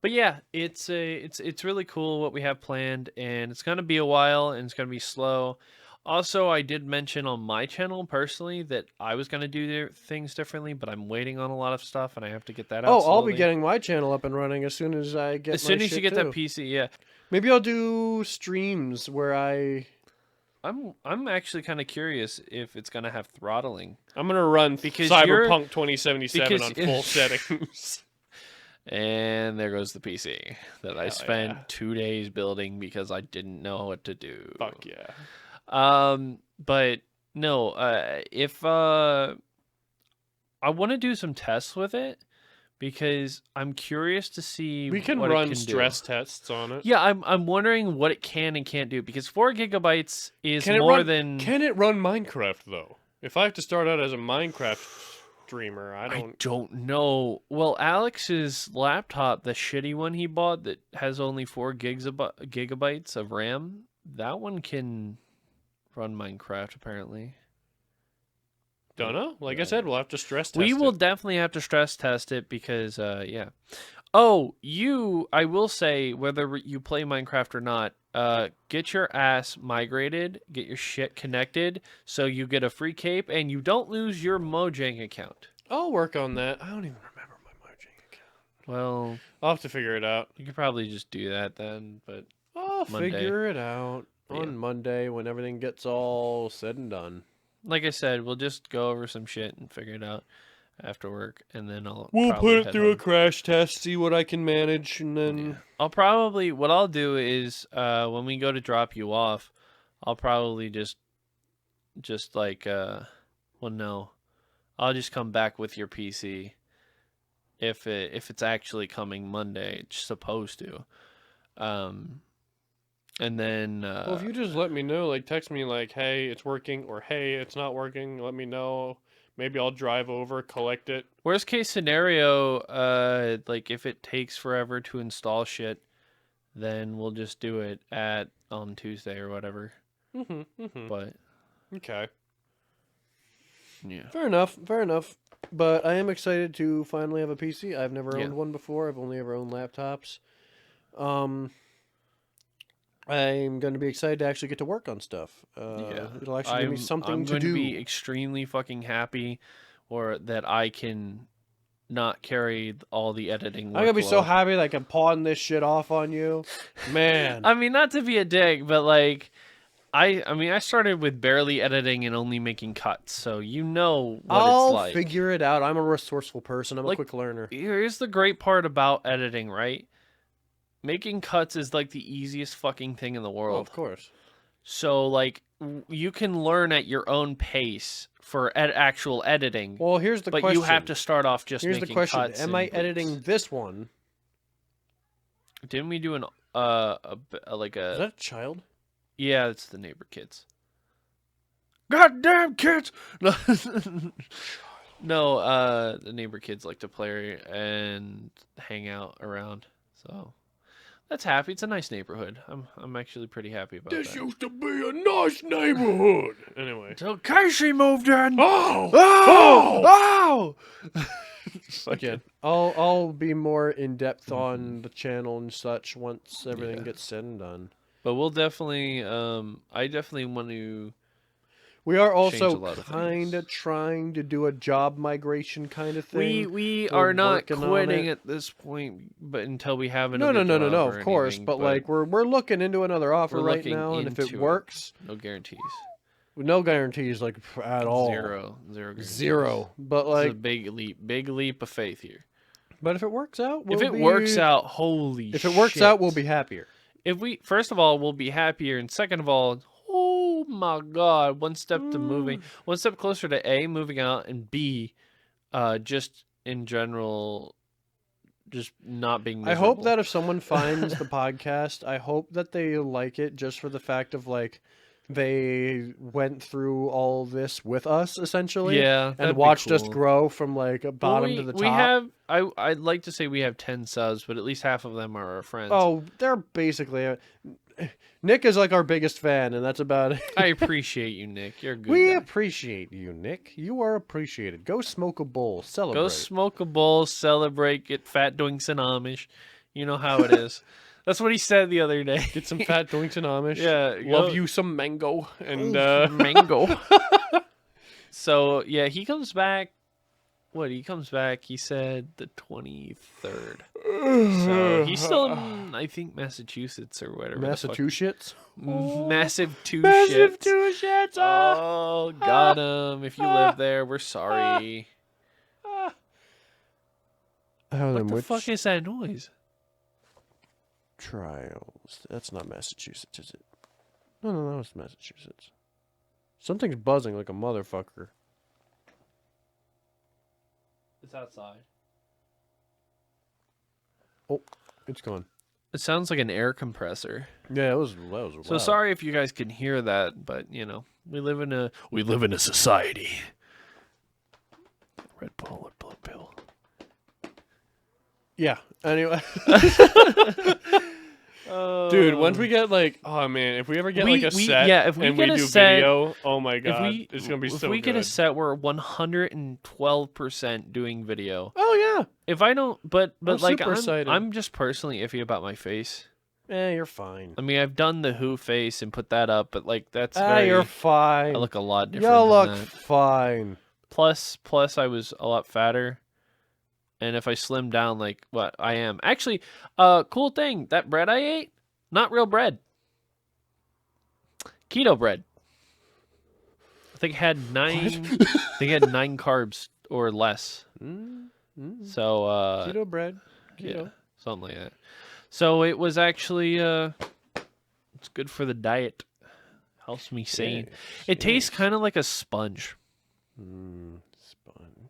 but yeah, it's really cool what we have planned, and it's gonna be a while, and it's gonna be slow. Also, I did mention on my channel personally that I was gonna do things differently, but I'm waiting on a lot of stuff, and I have to get that out. Oh, I'll slowly. be getting my channel up and running as soon as I get. as soon my as you shit get that too. PC. Yeah, Maybe I'll do streams where I'm actually kind of curious if it's gonna have throttling. I'm gonna run Because Cyberpunk 2077 because- on full settings. And there goes the PC that I Hell spent yeah. 2 days building because I didn't know what to do. Fuck yeah. But no, if I want to do some tests with it, because I'm curious to see We can what run it can stress do. tests on it. Yeah, I'm wondering what it can and can't do, because 4 gigabytes is Can it more run? than Can it run Minecraft though? If I have to start out as a Minecraft streamer, I I don't. don't know. Well, Alex's laptop, the shitty one he bought that has only 4 gigabytes of RAM, that one can run Minecraft apparently. Don't know. Like I said, we'll have to stress test We will it. definitely have to stress test it because, yeah. Oh, I will say, whether you play Minecraft or not, get your ass migrated, get your shit connected, so you get a free cape and you don't lose your Mojang account. I'll work on that. I don't even remember my Mojang account. Well, I'll have to figure it out. you could probably just do that then, but I'll Monday. figure it out on Yeah. Monday when everything gets all said and done. like I said, we'll just go over some shit and figure it out after work, and then I'll We'll probably put it head through a home. crash test, see what I can manage, and then Yeah. What I'll do is, when we go to drop you off, I'll probably just like, well, no, I'll just come back with your PC if it's actually coming Monday. It's supposed to, and then well, if you just let me know, like text me like, hey, it's working, or hey, it's not working, let me know. Maybe I'll drive over, collect it. worst case scenario, like if it takes forever to install shit, then we'll just do it on Tuesday or whatever. But Okay. yeah. Fair enough. Fair enough. But I am excited to finally have a PC. I've never Yeah. owned one before. I've only ever owned laptops. I'm going to be excited to actually get to work on stuff. It'll actually give me something I'm to going do. to be extremely fucking happy, or that I can not carry all the editing I'm going to be so workload. happy that I can pawn this shit off on you. Man. I mean, not to be a dick, but like, I mean, I started with barely editing and only making cuts, so you know what I'll it's like. figure it out. I'm a resourceful person. I'm a Like, quick learner. Here's the great part about editing, right? Making cuts is like the easiest fucking thing in the Oh, world. of course. So like, you can learn at your own pace for actual editing. Well, here's the but question. you have to start off just Here's the making question. cuts. Am I and editing boots. this one? Didn't we do like Is a? that a child? Yeah, it's the neighbor kids. Goddamn kids! No, no. The neighbor kids like to play and hang out around. So that's happy. It's a nice neighborhood. I'm actually pretty happy about This that. used to be a nice neighborhood. Anyway. Until Casey moved in. Oh! Oh! Again, I'll be more in depth on the channel and such once everything Yeah. gets said and done. But we'll definitely. I definitely want to. We are Change a also lot of kind of things. trying to do a job migration kind of thing. We We're are not working on quitting it. at this point, but until we have No, another job no, or of course. anything, But like we're looking into another offer we're right looking now, and if it into it. works, no guarantees. no guarantees like at all. Zero guarantees. Zero. But It's a like, big leap of faith here. but if it works out, If it works out, holy if it works out, we'll shit. be happier. If we first of all, we'll be happier, and second of all, oh my god, one step closer to A, moving out, and B, just in general, just not being I miserable. hope that if someone finds the podcast, I hope that they like it just for the fact of like they went through all this with us essentially, yeah, and that'd be watched us cool. grow from like a bottom to the top. We have I'd like to say we have 10 subs, but at least half of them are our friends. Oh, they're basically Nick is like our biggest fan, and that's about it. I appreciate you, Nick. You're a good We guy. appreciate you, Nick. You are appreciated. Go smoke a bowl. Celebrate. Go smoke a bowl, celebrate, get fat doinks and Amish. You know how it is. That's what he said the other day. Get some fat doinks and Amish. Yeah, Love go- you some mango. And mango. So yeah, he comes back. He comes back. He said the 23rd. So he's still in, I think, Massachusetts or whatever. Massachusetts. Massive two Massive shits. two shits. Oh, got him. If you live there, we're sorry. What the fuck is that noise? Trials. That's not Massachusetts, is it? No, it's Massachusetts. Something's buzzing like a motherfucker. It's outside. Oh, it's gone. It sounds like an air compressor. Yeah, that was So loud. sorry if you guys can hear that, but you know, we live in a society. Red Bull or Blue Pill. Yeah. Anyway. Dude, once we get like, oh man, if we ever get like a set, if we and get we a do set, video, oh my god, it's gonna be if so we good. get a set, we're 112% doing video. Oh yeah. If I don't, but I'm like super excited. I'm just personally iffy about my face. You're fine. I mean, I've done the Who face and put that up, but like that's You're fine. I look a lot different. You than look that. fine. Plus, I was a lot fatter, and if I slim down like what I am, actually, cool thing, that bread I ate, not real bread, keto bread. I think it had 9 carbs or less. So Keto bread. yeah, something like that. So it was actually it's good for the diet. Helps me sane. It tastes kind of like a sponge. Sponge.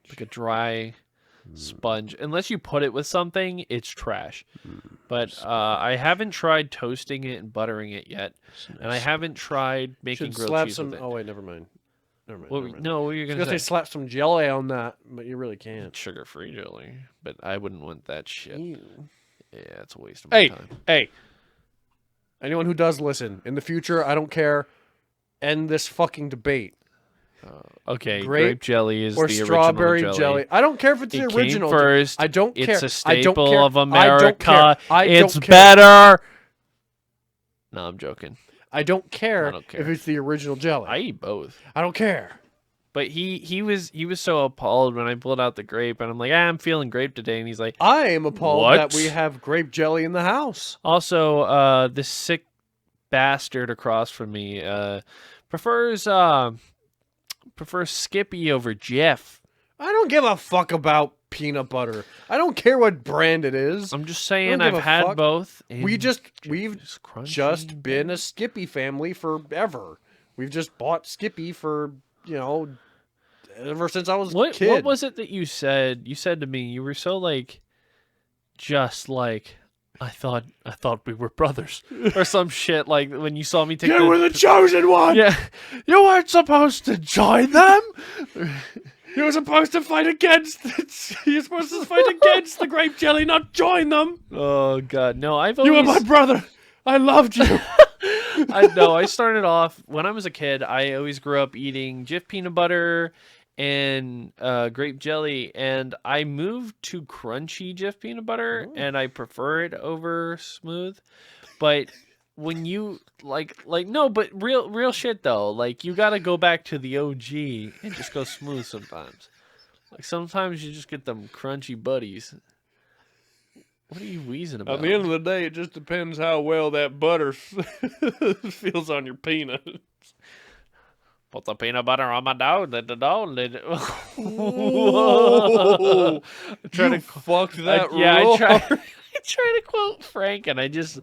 Like a dry sponge. Unless you put it with something, it's trash. But I haven't tried toasting it and buttering it yet, and I haven't tried making Should grilled slap cheese some. with it. Oh wait, never mind. Never mind. What never mind. no, what were you I was gonna gonna say? say slap some jelly on that, but you really can't. Sugar-free jelly, but I wouldn't want that shit. Ew. Yeah, it's a waste of my time. Hey. Anyone who does listen in the future, I don't care. End this fucking debate. Okay, grape grape jelly is Or the strawberry original jelly. I don't care if it's It the came original. first. I don't care. It's a I don't staple care. of I don't America. care. I It's don't care. better. No, I'm joking. I don't care, I don't care. if it's the original jelly. I eat both. I don't care. But he was so appalled when I pulled out the grape, and I'm like, I'm feeling grape today, and he's like, I am appalled What? that we have grape jelly in the house. also, this sick bastard across from me prefers Skippy over Jeff. I don't give a fuck about peanut butter. I don't care what brand it is. I'm just I saying don't give I've a had fuck. both. and We've it's crunchy. just been a Skippy family forever. We've just bought Skippy for, ever since I was a kid. What was it that you said? You said to me, you were so like, just like, I thought we were brothers or some shit. Like when you saw me take You were the chosen one. yeah, you weren't supposed to join them. You were supposed to fight against. You're supposed to fight against the grape jelly, not join them. Oh God, no! You were my brother. I loved you. I know. I started off when I was a kid. I always grew up eating Jif peanut butter and grape jelly, and I moved to crunchy Jif peanut butter, and I prefer it over smooth. But when you like no, but real shit though. Like you got to go back to the OG and just go smooth sometimes. Like sometimes you just get them crunchy buddies. What are you wheezing about? At the end of the day, it just depends how well that butter feels on your peanuts. Put the peanut butter on my dog. Let the dog. Let it... Whoa. You fucked that I raw. tried to quote Frank, and I just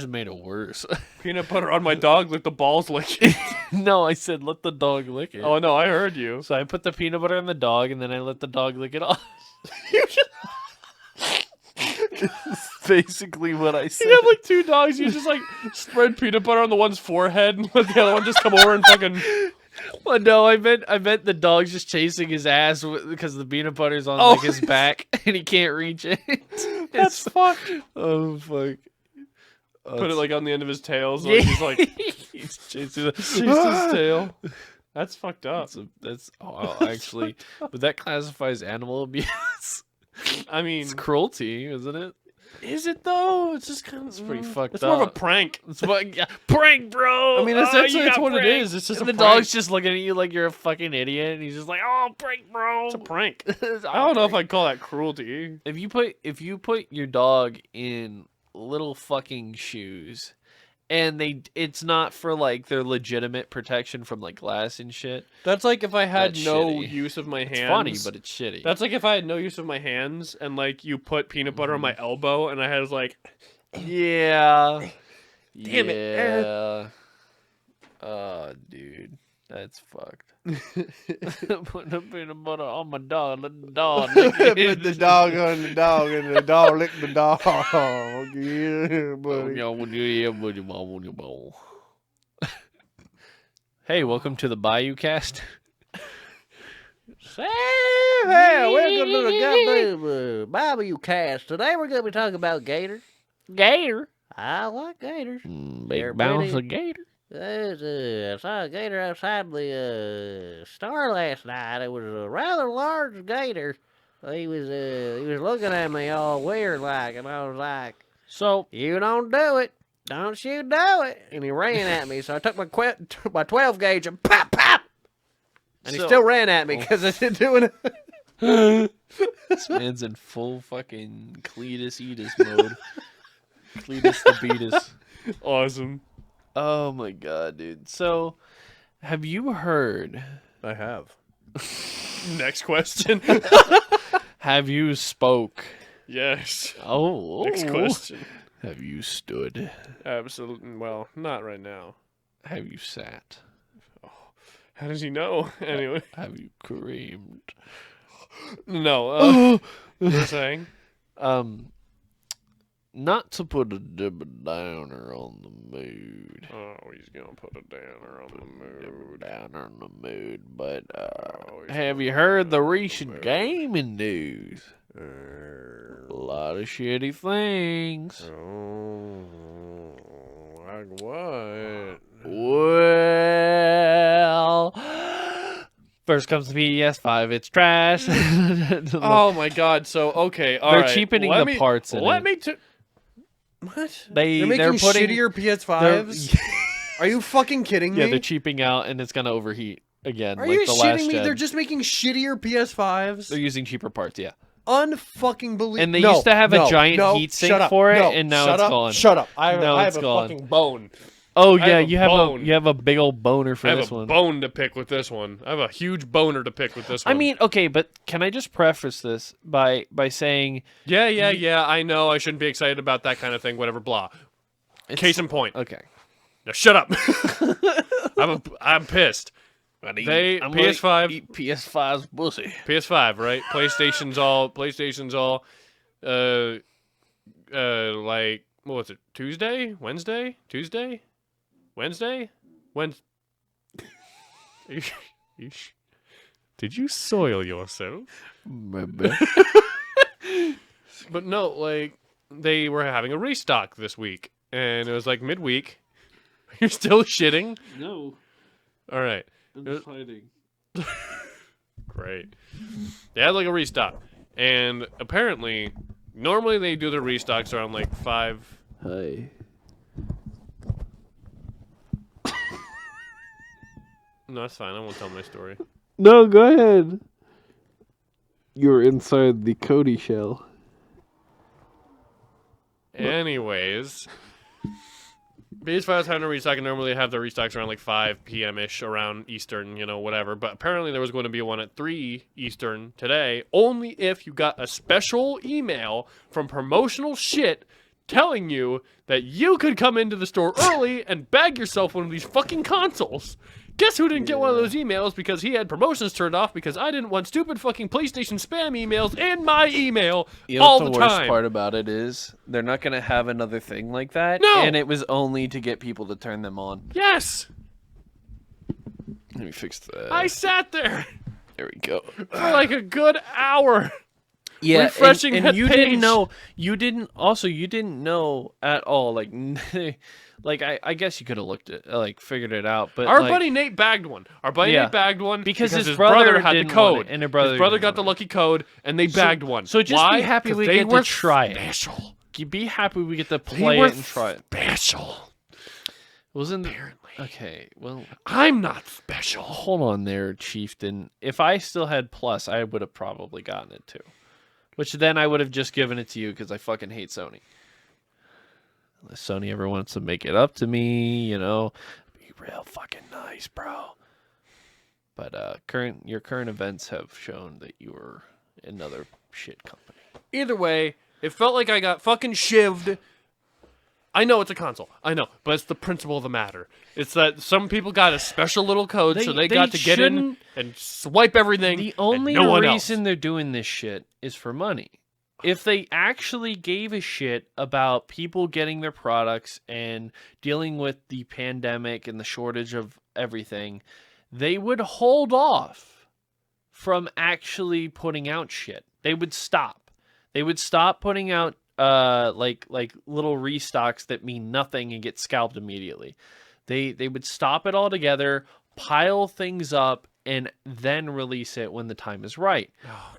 made it worse. Peanut butter on my dog, like the balls lick it. No, I said let the dog lick it. Oh no, I heard you. So I put the peanut butter on the dog, and then I let the dog lick it off. Basically what I said. You have like two dogs. You just like spread peanut butter on the one's forehead and let the other one just come over and fucking. Well, no, I meant the dog's just chasing his ass because the peanut butter's on like his back and he can't reach it. That's fucked. Oh fuck! Put it like on the end of his tail, so he's like he's chasing chased his tail. That's fucked up. That's actually, but that classifies animal abuse. I mean, It's cruelty, isn't it? is it though? It's just kind of. It's pretty fucked It's up. more of a prank. It's what, yeah, prank, bro. I mean, essentially, that's what it is. It's just and a the prank. dog's just looking at you like you're a fucking idiot, and he's just like, "Oh, prank, bro." It's a prank. I I don't know if I'd call that cruelty. If you put your dog in little fucking shoes, and it's not for like their legitimate protection from like glass and shit. That's like if I had That's no shitty. use of my hands. It's funny, but it's shitty. That's like if I had no use of my hands and like you put peanut butter on my elbow and I had like. yeah. Damn it. Yeah. Oh, dude, that's fucked. Put the peanut butter on my dog. Let the dog lick Put it. the dog on the dog, and the dog lick the dog. Yeah, buddy. Hey, welcome to the Bayou Cast. Hey, welcome to the goddamn Bible cast. Today we're going to be talking about gators. Gator. I like gators. They're Big bounce pretty. of gator. I saw a gator outside the store last night. It was a rather large gator. He was looking at me all weird like, and I was like, So, "You don't do it, don't you do it!" And he ran at me, so I took my 12 gauge and pop pop, and he So- still ran at me because I didn't do it. this man's in full fucking Cletus Eatus mode. Cletus the Beatus. Awesome. Oh my god, dude. So, have you heard? I have. Next question. Have you spoke? Yes. Oh. Next question. Have you stood? Absolutely. Well, not right now. Have you sat? How does he know? Anyway. Have you creamed? No. You were saying? Not to put a downer on the mood. Oh, he's gonna put a downer on the mood. Downer on the mood, but he's have gonna you put heard a the downer on recent mood. gaming news? A lot of shitty things. Oh, like what? Well, first comes the PS5. It's trash. Oh my god! So okay, all They're right. cheapening let the me, parts in Let it. me. What? They're making they're putting shittier PS5s. Are you fucking kidding me? yeah, they're cheaping out, and it's gonna overheat again. Are like you the shitting last me? gen. They're just making shittier PS5s. They're using cheaper parts. Yeah. Unfucking believable. And they used to have a giant heat sink for it, and now it's gone. Shut up! I Now have it's a gone. fucking bone. Oh I yeah, have a you have bone. you have a big old boner for I have this a one. bone to pick with this one. I have a huge boner to pick with this I one. mean, okay, but can I just preface this by saying yeah. I know I shouldn't be excited about that kind of thing. Whatever. Blah. Case in point. okay. Now shut up. I'm pissed. They I'm PS5 gonna eat PS5's pussy. PS5, right? PlayStation's all like what was it? Tuesday? Wednesday? Tuesday? Wednesday? Did you soil yourself? But no, like they were having a restock this week, and it was like midweek. You're still shitting? No, All right. I'm just hiding. Great. They had like a restock, and apparently, normally they do the restocks around like 5. Hi. No, that's fine. I won't tell my story. No, go ahead. You're inside the Cody shell. Anyways, PS5's having a restock, and normally they have their restocks around like 5 p.m. ish around Eastern, whatever. But apparently there was going to be one at 3 Eastern today, only if you got a special email from promotional shit telling you that you could come into the store early and bag yourself one of these fucking consoles. Guess who didn't get one of those emails because he had promotions turned off because I didn't want stupid fucking PlayStation spam emails in my email all what the the worst time. part about it is? They're not going to have another thing like that. No! And it was only to get people to turn them on. Yes, Let me fix that. I sat there There we go. for like a good hour. Yeah, refreshing and that you page. didn't know. You didn't know at all. Like, like I guess you could have looked at, like, figured it out. But Our like, buddy Nate bagged one. Yeah. Nate bagged one Because his his brother had the didn't want code. it, and his brother didn't got the want it. lucky code, and they bagged one. so just Why? be happy 'Cause we they get were to try it. special. You be happy we get to They play were it and try it. special. Wasn't Apparently, okay. Well, I'm not special. hold on there, Chieftain. If I still had Plus, I would have probably gotten it too. Which then I would have just given it to you because I fucking hate Sony. Unless Sony ever wants to make it up to me, be real fucking nice, bro. But your current events have shown that you were another shit company. Either way, it felt like I got fucking shivved. I know it's a console. I know, but it's the principle of the matter. It's that some people got a special little code, so they got to get in shouldn't- and swipe everything. The only and no one reason else. they're doing this shit is for money. If they actually gave a shit about people getting their products and dealing with the pandemic and the shortage of everything, they would hold off from actually putting out shit. They would stop. They would stop putting out like little restocks that mean nothing and get scalped immediately. They would stop it all together, pile things up, and then release it when the time is right.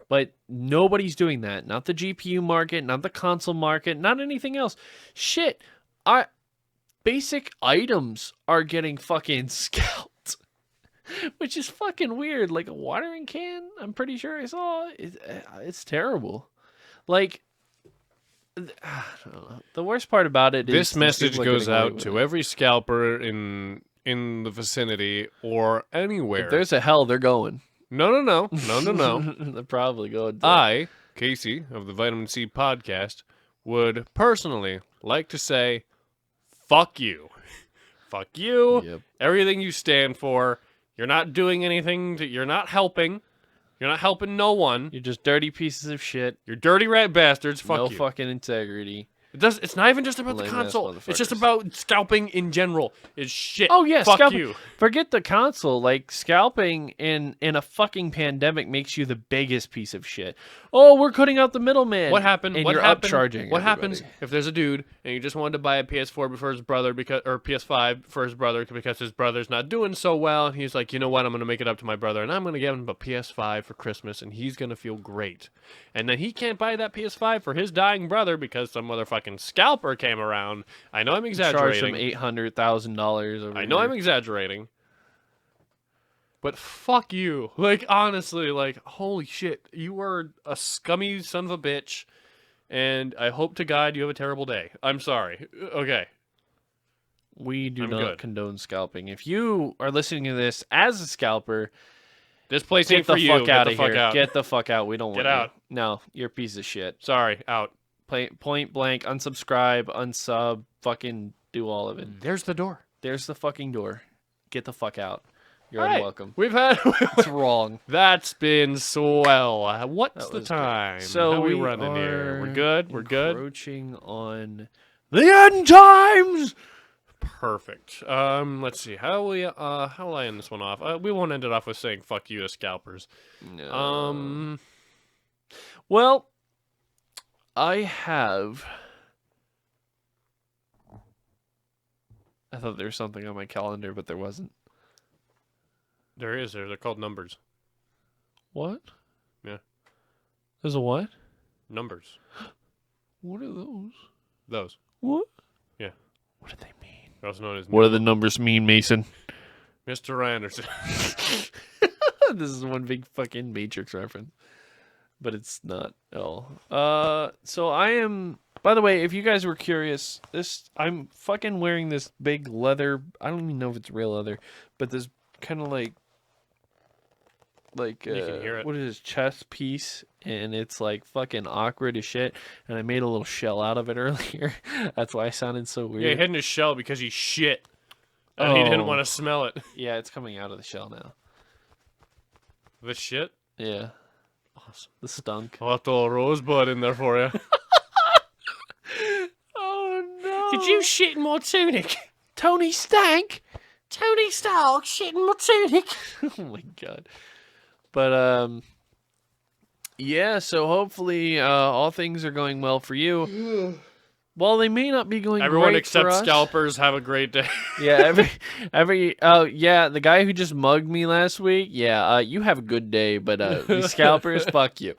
But nobody's doing that. Not the GPU market, not the console market, not anything else. Shit, basic items are getting fucking scalped, which is fucking weird. Like a watering can, I'm pretty sure I saw. It's terrible. Like, I don't know. The worst part about it is This these message people are goes getting away out with to it. every scalper in the vicinity or anywhere. If there's a hell, they're going. No. They're probably going. I, Casey of the Vitamin C podcast, would personally like to say, fuck you. Fuck you. Yep. Everything you stand for. You're not doing anything. You're not helping. You're not helping no one. You're just dirty pieces of shit. You're dirty rat bastards. Fuck No you. fucking integrity. It's not even just about the Lame-ass console. It's just motherfuckers. about scalping in general. It's shit. Oh yeah, Fuck scalping. you. Forget the console. Like scalping in a fucking pandemic makes you the biggest piece of shit. Oh, we're cutting out the middleman. What happened? And What you're happened? upcharging. What everybody. happens if there's a dude and you just wanted to buy a PS4 for his brother or PS5 for his brother because his brother's not doing so well, and he's like, you know what? I'm gonna make it up to my brother, and I'm gonna give him a PS5 for Christmas, and he's gonna feel great. And then he can't buy that PS5 for his dying brother because some motherfucking scalper came around. I know I'm Charge them exaggerating. $800,000. I know I'm exaggerating. But fuck you. Like, honestly, like, holy shit. You are a scummy son of a bitch. And I hope to God you have a terrible day. I'm sorry. Okay. We do I'm not good. condone scalping. If you are listening to this as a scalper, This place get ain't the for you. fuck Get out the of fuck here. out. Get the fuck out. We don't want Get out. you. No, you're a piece of shit. Sorry. Out. Point blank, unsubscribe, unsub, fucking do all of it. There's the door. There's the fucking door. Get the fuck out. You're All right. unwelcome. We've had... It's wrong. That's been swell. What's That the was good. time? So How we we running here? We're are good? We're good? Approaching on the end times. Perfect. Let's see. How will I end this one off? We won't end it off with saying "fuck you" to scalpers. No. Well, I have. I thought there was something on my calendar, but there wasn't. There is. They're called numbers. What? Yeah. There's a what? Numbers. What are those? Those. What? Yeah. What do they mean? They're also known as What do the numbers mean, Mason? Mr. Anderson. This is one big fucking Matrix reference, but it's not at all. So I am. By the way, if you guys were curious, I'm fucking wearing this big leather. I don't even know if it's real leather, but this kind of like You can hear it. what is this, chest piece, and it's like fucking awkward as shit. And I made a little shell out of it earlier. That's why I sounded so weird. Yeah, he hid in his shell because he shit. And he didn't Oh. want to smell it. Yeah, it's coming out of the shell now. The shit? Yeah. Awesome. The stunk. I'll have to a rosebud in there for you. Oh no! Did you shit in my tunic? Tony stank? Tony Stark shit in my tunic. Oh my god. But yeah, so hopefully all things are going well for you. While they may not be going Everyone great except for us, scalpers have a great day. Yeah, yeah, the guy who just mugged me last week, yeah, you have a good day, but the scalpers, fuck you.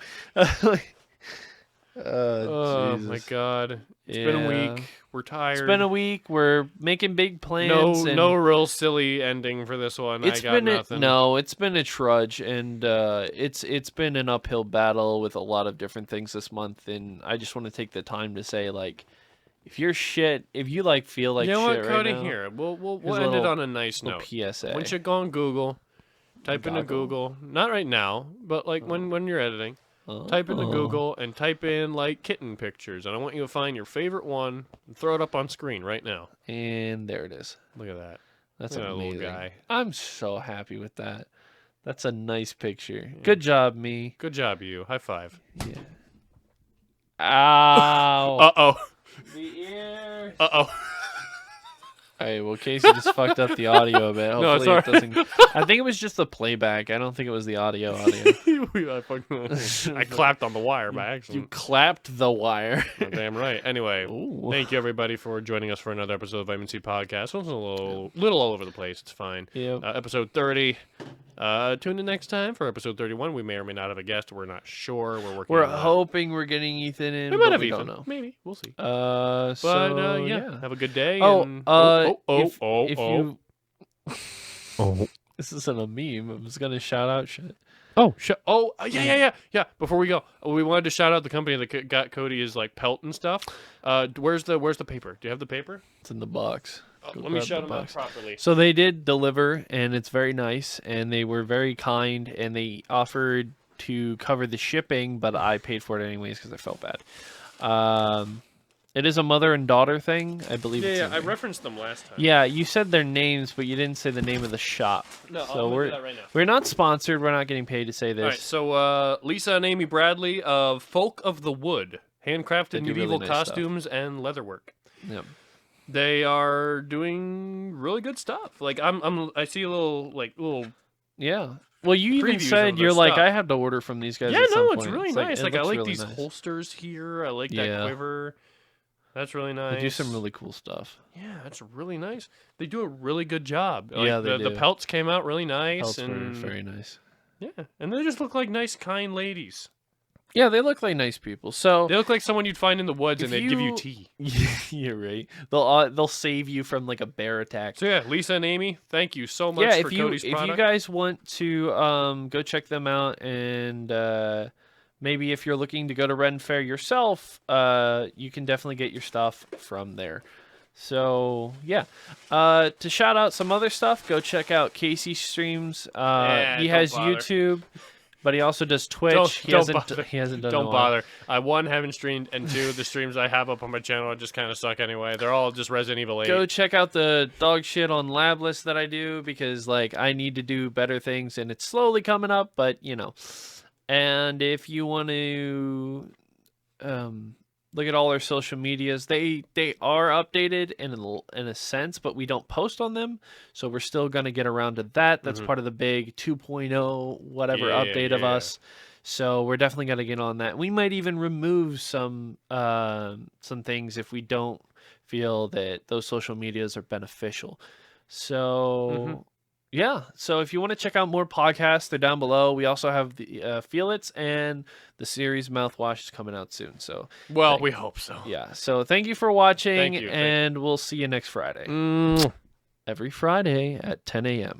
Oh my Jesus. god. It's been a Yeah. week. We're tired. It's been a week. We're making big plans. and no real silly ending for this one. I got nothing. It's been a trudge, and it's been an uphill battle with a lot of different things this month. And I just want to take the time to say, like, if you're shit, if you like feel like you know shit what, right Cody? now, Here, we'll here's a end it little- on a nice little note. PSA. Once you go on Google, type into Goggle? Google. Not right now, but like when you're editing. Type into Oh. Google and type in like kitten pictures, and I want you to find your favorite one and throw it up on screen right now. And there it is. Look at that. That's Look at that amazing. little guy. I'm so happy with that. That's a nice picture. Good job, me. Good job, you. High five. Yeah. Ow. Uh-oh. The ear. Uh-oh. All right, well, Casey just fucked up the audio a bit. No, it's Hopefully it doesn't. I think it was just the playback. I don't think it was the audio. I clapped on the wire by You accident. clapped the wire. Oh, damn right. Anyway, Ooh. thank you everybody for joining us for another episode of Vitamin C Podcast. It was a little all over the place. It's fine. Yep. Episode 30. Tune in next time for episode 31. We may or may not have a guest. We're not sure. We're working We're on that. hoping we're getting Ethan in, We might but have we Ethan. don't know. Maybe. We'll see. So But yeah. have a good day. Oh, and... if you oh. this isn't a meme. I'm just gonna shout out shit. Yeah. Before we go, we wanted to shout out the company that got Cody his like pelt and stuff. Where's the paper? Do you have the paper? It's in the box. Go Let me grab shout the them out box. properly. So they did deliver, and it's very nice, and they were very kind, and they offered to cover the shipping, but I paid for it anyways because I felt bad. It is a mother and daughter thing, I believe. it's Yeah, in I there. referenced them last time. Yeah, you said their names, but you didn't say the name of the shop. No, so I'm gonna we're do that right now. we're not sponsored. We're not getting paid to say this. All right, so Lisa and Amy Bradley of Folk of the Wood, handcrafted They do really medieval nice stuff. costumes and leatherwork. Yep. They are doing really good stuff. Like I see a little. Yeah. Well, you even Previews said of you're their like stuff. I have to order from these guys. Yeah, at some no, it's point. really nice. it Like I looks like really these nice. holsters here. I like Yeah. that quiver. That's really nice. They do some really cool stuff. Yeah, that's really nice. They do a really good job. Like, Yeah, they the do. pelts came out really nice, Pelts were and very nice. yeah, and they just look like nice, kind ladies. Yeah, they look like nice people. So They look like someone you'd find in the woods, If and they'd give you you- tea. you're right. They'll save you from like a bear attack. So yeah, Lisa and Amy, thank you so much Yeah, for if you Cody's product. guys want to go check them out, and maybe if you're looking to go to Ren Fair yourself, you can definitely get your stuff from there. So yeah, to shout out some other stuff, go check out Casey's streams. Yeah, He don't has bother. YouTube, but he also does Twitch. Don't bother. He hasn't done. it in Don't a while. bother. One, haven't streamed, and two, the streams I have up on my channel just kind of suck anyway. They're all just Resident Evil 8. Go check out the dog shit on lab list that I do because like I need to do better things and it's slowly coming up, but you know. And if you want to look at all our social medias, they are updated in a sense, but we don't post on them, so we're still gonna get around to that. That's part of the big 2.0 whatever Yeah, update of yeah. us. So we're definitely gonna get on that. We might even remove some things if we don't feel that those social medias are beneficial. So yeah, so if you want to check out more podcasts, they're down below. We also have the Feel It's and the series Mouthwash is coming out soon. So Well, we hope so. yeah, so thank you for watching, Thank you. and we'll see you next Friday. Every Friday at 10 a.m.